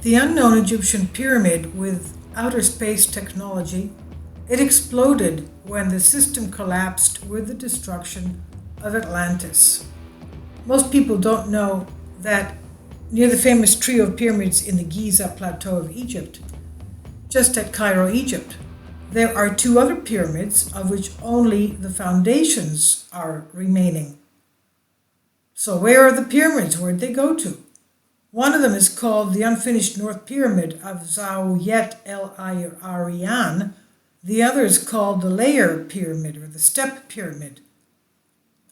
The unknown Egyptian pyramid with outer space technology, it exploded when the system collapsed with the destruction of Atlantis. Most people don't know that near the famous trio of pyramids in the Giza plateau of Egypt, just at Cairo, Egypt, there are two other pyramids of which only the foundations are remaining. So where are the pyramids? Where'd they go to? One of them is called the unfinished North Pyramid of Zawiet El Arian. The other is called the Layer Pyramid or the Step Pyramid.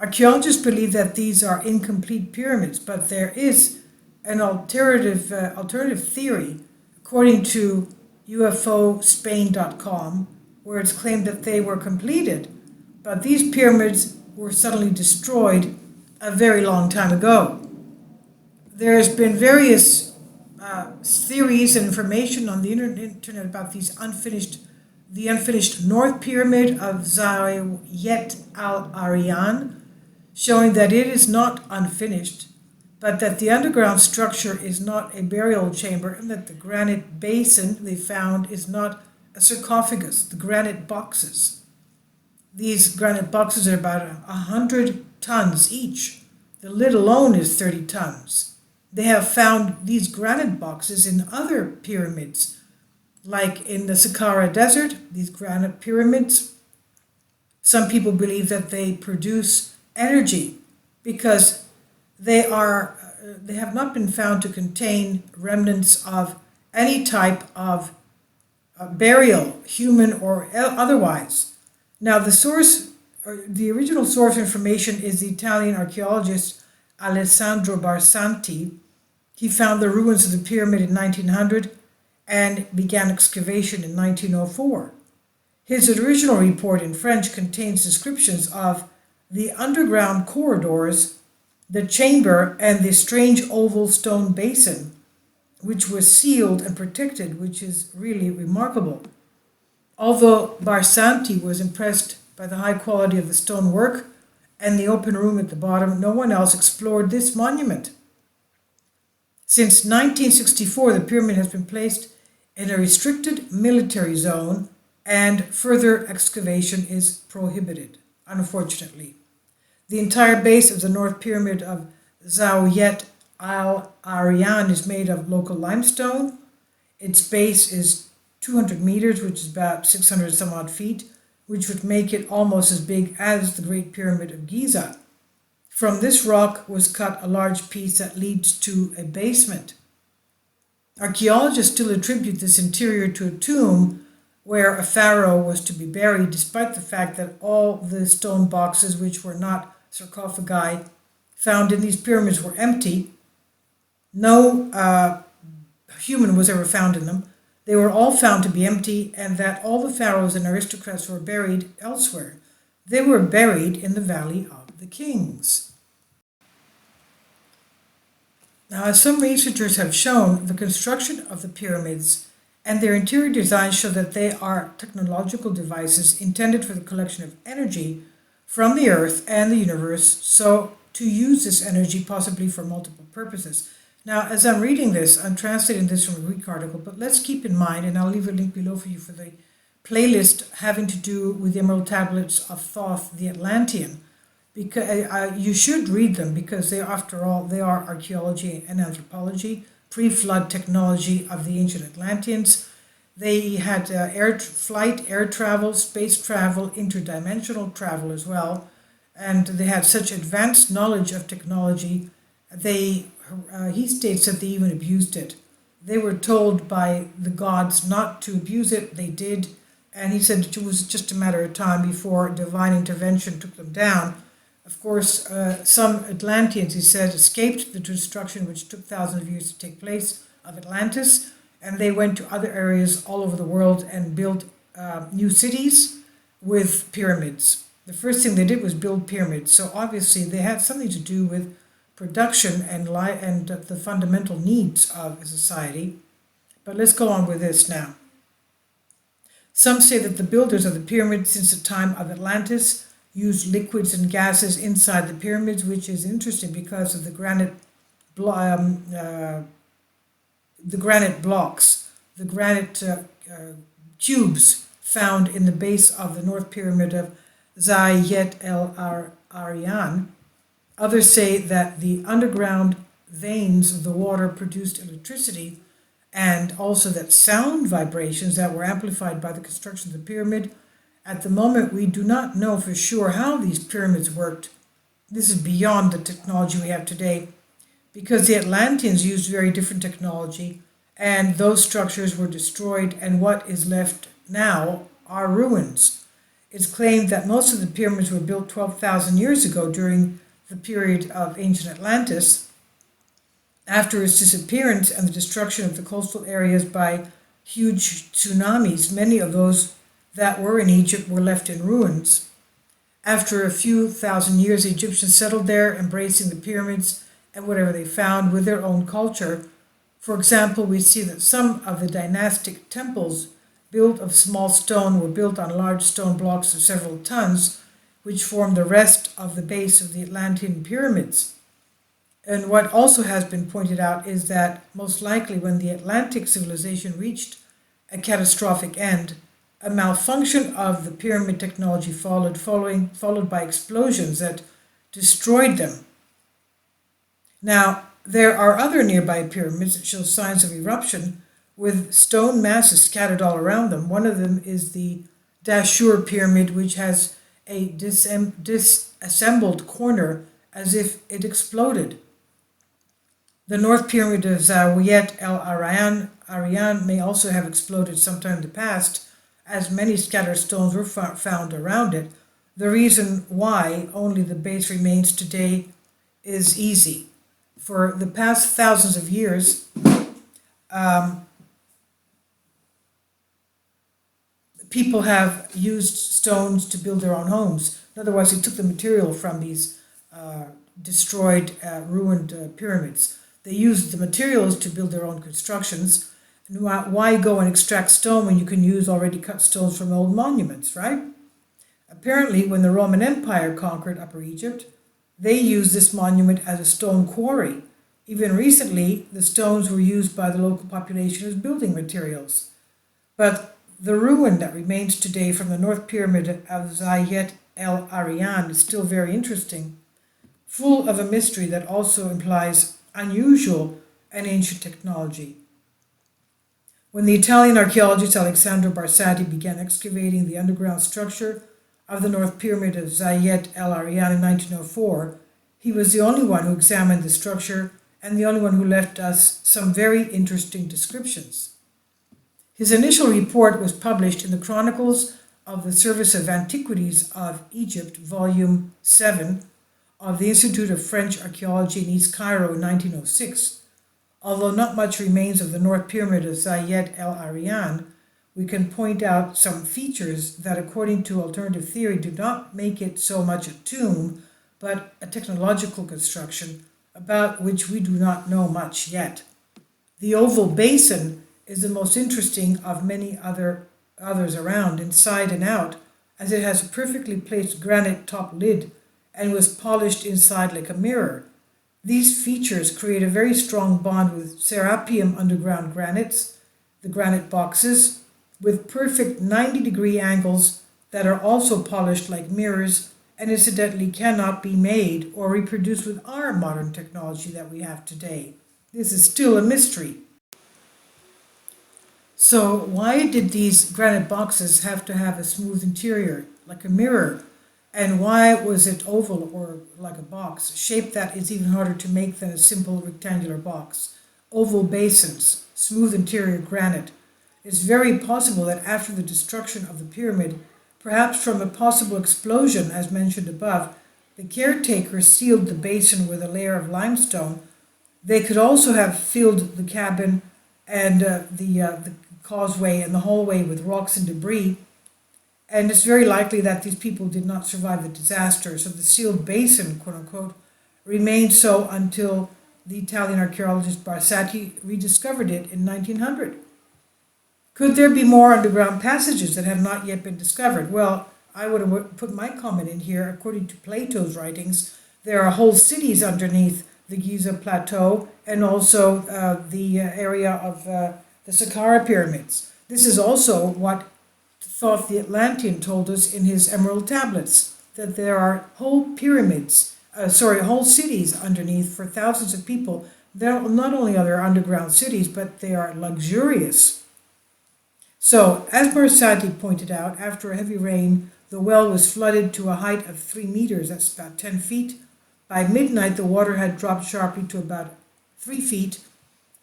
Archaeologists believe that these are incomplete pyramids, but there is an alternative theory, according to UFOspain.com, where it's claimed that they were completed, but these pyramids were suddenly destroyed a very long time ago. There's been various theories and information on the internet about the unfinished North Pyramid of Zawiet Al Arian, showing that it is not unfinished, but that the underground structure is not a burial chamber and that the granite basin they found is not a sarcophagus, the granite boxes. These granite boxes are about 100 tons each. The lid alone is 30 tons. They have found these granite boxes in other pyramids, like in the Saqqara Desert, these granite pyramids. Some people believe that they produce energy because they have not been found to contain remnants of any type of burial, human or otherwise. Now, the original source information is the Italian archaeologist Alessandro Barsanti. He found the ruins of the pyramid in 1900 and began excavation in 1904. His original report in French contains descriptions of the underground corridors, the chamber, and the strange oval stone basin, which was sealed and protected, which is really remarkable. Although Barsanti was impressed by the high quality of the stonework and the open room at the bottom, no one else explored this monument. Since 1964, the pyramid has been placed in a restricted military zone and further excavation is prohibited, unfortunately. The entire base of the North Pyramid of Zawiet Al Arian is made of local limestone. Its base is 200 meters, which is about 600 some odd feet, which would make it almost as big as the Great Pyramid of Giza. From this rock was cut a large piece that leads to a basement. Archaeologists still attribute this interior to a tomb where a pharaoh was to be buried, despite the fact that all the stone boxes, which were not sarcophagi, found in these pyramids were empty. No human was ever found in them. They were all found to be empty, and that all the pharaohs and aristocrats were buried elsewhere. They were buried in the Valley of the Kings. Now, as some researchers have shown, the construction of the pyramids and their interior design show that they are technological devices intended for the collection of energy from the Earth and the universe, so to use this energy possibly for multiple purposes. Now, as I'm reading this, I'm translating this from a Greek article, but let's keep in mind, and I'll leave a link below for you for the playlist having to do with the Emerald Tablets of Thoth the Atlantean. Because you should read them because they, after all, they are archaeology and anthropology, pre-flood technology of the ancient Atlanteans. They had air travel, space travel, interdimensional travel as well, and they had such advanced knowledge of technology. He states that they even abused it. They were told by the gods not to abuse it. They did, and he said it was just a matter of time before divine intervention took them down. Of course, some Atlanteans, he said, escaped the destruction which took thousands of years to take place of Atlantis, and they went to other areas all over the world and built new cities with pyramids. The first thing they did was build pyramids, so obviously they had something to do with production and the fundamental needs of a society. But let's go on with this now. Some say that the builders of the pyramids since the time of Atlantis used liquids and gases inside the pyramids, which is interesting because of the granite the granite blocks, the granite cubes found in the base of the North Pyramid of Zayet El Arian. Others say that the underground veins of the water produced electricity, and also that sound vibrations that were amplified by the construction of the pyramid. At the moment, we do not know for sure how these pyramids worked. This is beyond the technology we have today, because the Atlanteans used very different technology, and those structures were destroyed, and what is left now are ruins. It's claimed that most of the pyramids were built 12,000 years ago during the period of ancient Atlantis. After its disappearance and the destruction of the coastal areas by huge tsunamis, many of those that were in Egypt were left in ruins. After a few thousand years, the Egyptians settled there, embracing the pyramids and whatever they found with their own culture. For example, we see that some of the dynastic temples built of small stone were built on large stone blocks of several tons, which formed the rest of the base of the Atlantean pyramids. And what also has been pointed out is that most likely when the Atlantic civilization reached a catastrophic end, a malfunction of the pyramid technology followed by explosions that destroyed them. Now, there are other nearby pyramids that show signs of eruption with stone masses scattered all around them. One of them is the Dashur pyramid, which has a disassembled corner as if it exploded. The North Pyramid of Zayet El Arian may also have exploded sometime in the past, as many scattered stones were found around it. The reason why only the base remains today is easy. For the past thousands of years, people have used stones to build their own homes. Otherwise, they took the material from these destroyed, ruined pyramids. They used the materials to build their own constructions. Why go and extract stone when you can use already cut stones from old monuments, right? Apparently, when the Roman Empire conquered Upper Egypt, they used this monument as a stone quarry. Even recently, the stones were used by the local population as building materials. But the ruin that remains today from the North Pyramid of Zayet El Arian is still very interesting, full of a mystery that also implies unusual and ancient technology. When the Italian archaeologist Alessandro Barsati began excavating the underground structure of the North Pyramid of Zayet El Arian in 1904, he was the only one who examined the structure and the only one who left us some very interesting descriptions. His initial report was published in the Chronicles of the Service of Antiquities of Egypt, Volume 7 of the Institute of French Archaeology in East Cairo in 1906. Although not much remains of the North Pyramid of Zayet El Arian, we can point out some features that, according to alternative theory, do not make it so much a tomb, but a technological construction about which we do not know much yet. The oval basin is the most interesting of many others around, inside and out, as it has a perfectly placed granite top lid and was polished inside like a mirror. These features create a very strong bond with Serapeum underground granites, the granite boxes, with perfect 90-degree angles that are also polished like mirrors and incidentally cannot be made or reproduced with our modern technology that we have today. This is still a mystery. So why did these granite boxes have to have a smooth interior, like a mirror? And why was it oval or like a box, shape that is even harder to make than a simple rectangular box? Oval basins, smooth interior granite. It's very possible that after the destruction of the pyramid, perhaps from a possible explosion as mentioned above, the caretakers sealed the basin with a layer of limestone. They could also have filled the cabin and the causeway and the hallway with rocks and debris. And it's very likely that these people did not survive the disaster, so the sealed basin, quote unquote, remained so until the Italian archaeologist Barsati rediscovered it in 1900. Could there be more underground passages that have not yet been discovered? Well, I would have put my comment in here. According to Plato's writings, there are whole cities underneath the Giza Plateau, and also the area of the Saqqara pyramids. This is also what Thoth the Atlantean told us in his Emerald Tablets, that there are whole pyramids, whole cities underneath for thousands of people. Not only are there underground cities, but they are luxurious. So, as Marsati pointed out, after a heavy rain, the well was flooded to a height of 3 meters, that's about 10 feet. By midnight, the water had dropped sharply to about 3 feet.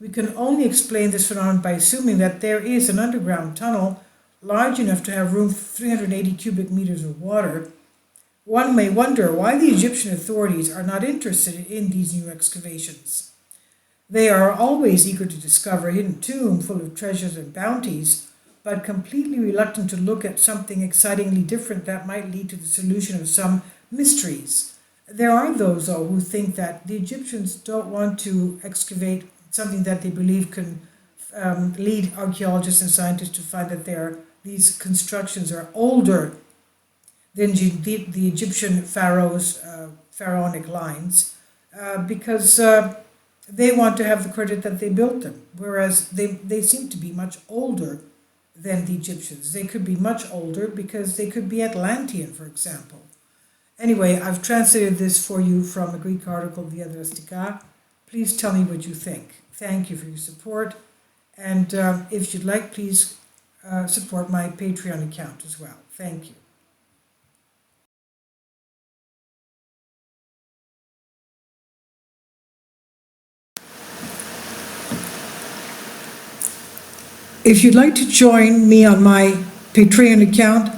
We can only explain this phenomenon by assuming that there is an underground tunnel large enough to have room for 380 cubic meters of water. One may wonder why the Egyptian authorities are not interested in these new excavations. They are always eager to discover a hidden tomb full of treasures and bounties, but completely reluctant to look at something excitingly different that might lead to the solution of some mysteries. There are those, though, who think that the Egyptians don't want to excavate something that they believe can lead archaeologists and scientists to find that these constructions are older than the Egyptian pharaohs' pharaonic lines, because they want to have the credit that they built them, whereas they seem to be much older than the Egyptians. They could be much older because they could be Atlantean, for example. Anyway, I've translated this for you from a Greek article, DIadrastika. Please tell me what you think. Thank you for your support. And if you'd like, please support my Patreon account as well. Thank you. If you'd like to join me on my Patreon account,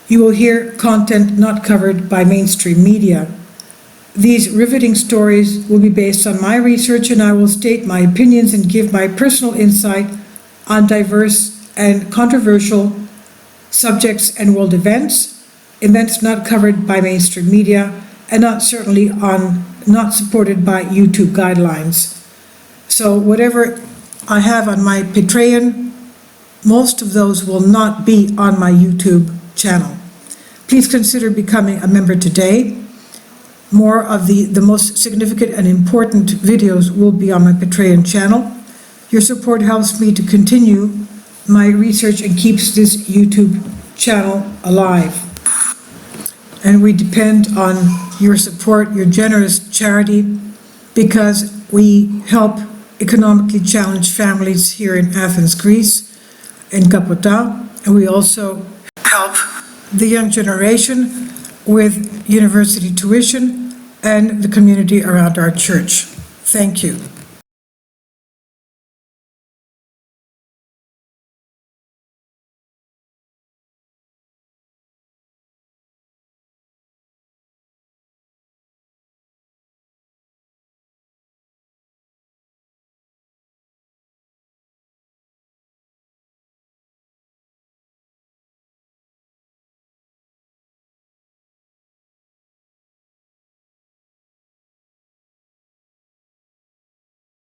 you will hear content not covered by mainstream media. These riveting stories will be based on my research, and I will state my opinions and give my personal insight on diverse and controversial subjects and world events not covered by mainstream media, and not supported by YouTube guidelines. So whatever I have on my Patreon, most of those will not be on my YouTube channel. Please consider becoming a member today. More of the most significant and important videos will be on my Patreon channel. Your support helps me to continue my research and keeps this YouTube channel alive. And we depend on your support, your generous charity, because we help economically challenged families here in Athens, Greece, in Kapota, and we also help the young generation with university tuition and the community around our church. Thank you.